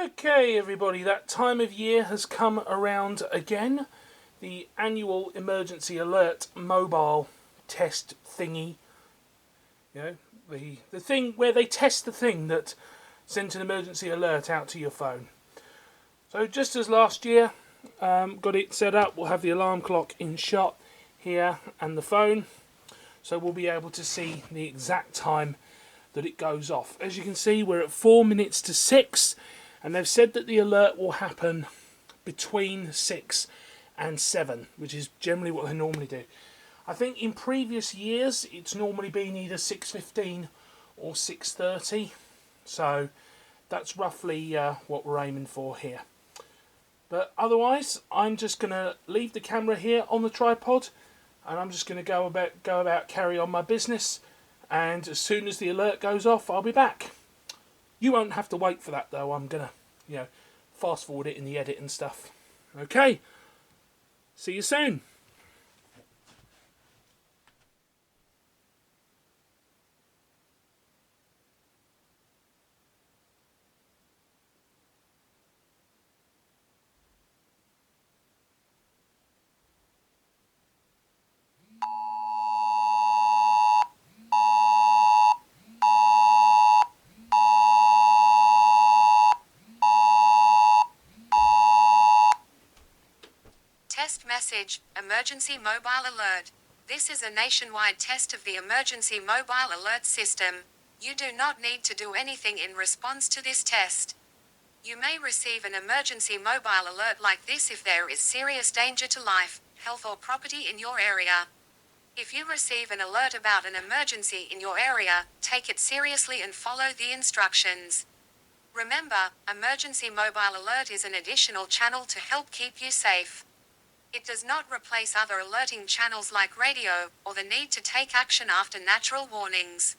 Okay everybody, that time of year has come around again. The annual emergency alert mobile test thingy. You know, the thing where they test the thing that sent an emergency alert out to your phone. So just as last year, got it set up, we'll have the alarm clock in shot here and the phone. So we'll be able to see the exact time that it goes off. As you can see, we're at 4 minutes to 6. And they've said that the alert will happen between 6 and 7, which is generally what they normally do. I think in previous years it's normally been either 6:15 or 6:30, so that's roughly what we're aiming for here. But otherwise, I'm just going to leave the camera here on the tripod, and I'm just going to go about carry on my business. And as soon as the alert goes off, I'll be back. You won't have to wait for that though. I'm gonna, fast forward it in the edit and stuff. Okay. See you soon. Test message, emergency mobile alert. This is a nationwide test of the emergency mobile alert system. You do not need to do anything in response to this test. You may receive an emergency mobile alert like this if there is serious danger to life, health or property in your area. If you receive an alert about an emergency in your area, take it seriously and follow the instructions. Remember, emergency mobile alert is an additional channel to help keep you safe. It does not replace other alerting channels like radio, or the need to take action after natural warnings.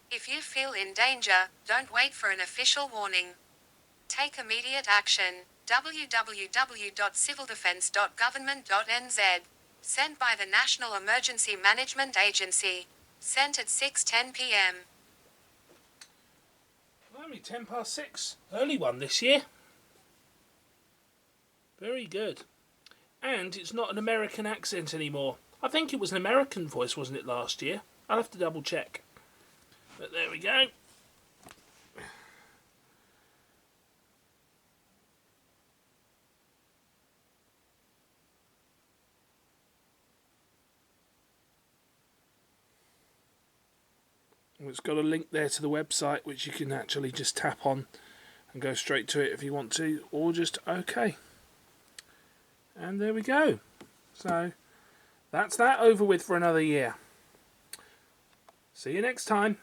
If you feel in danger, don't wait for an official warning. Take immediate action. www.civildefence.government.nz. Sent by the National Emergency Management Agency. Sent at 6:10 p.m. Only 6:10. Early one this year. Very good. And it's not an American accent anymore. I think it was an American voice, wasn't it, last year? I'll have to double check. But there we go. It's got a link there to the website, which you can actually just tap on and go straight to it if you want to, or just OK. And there we go. So that's that over with for another year. See you next time.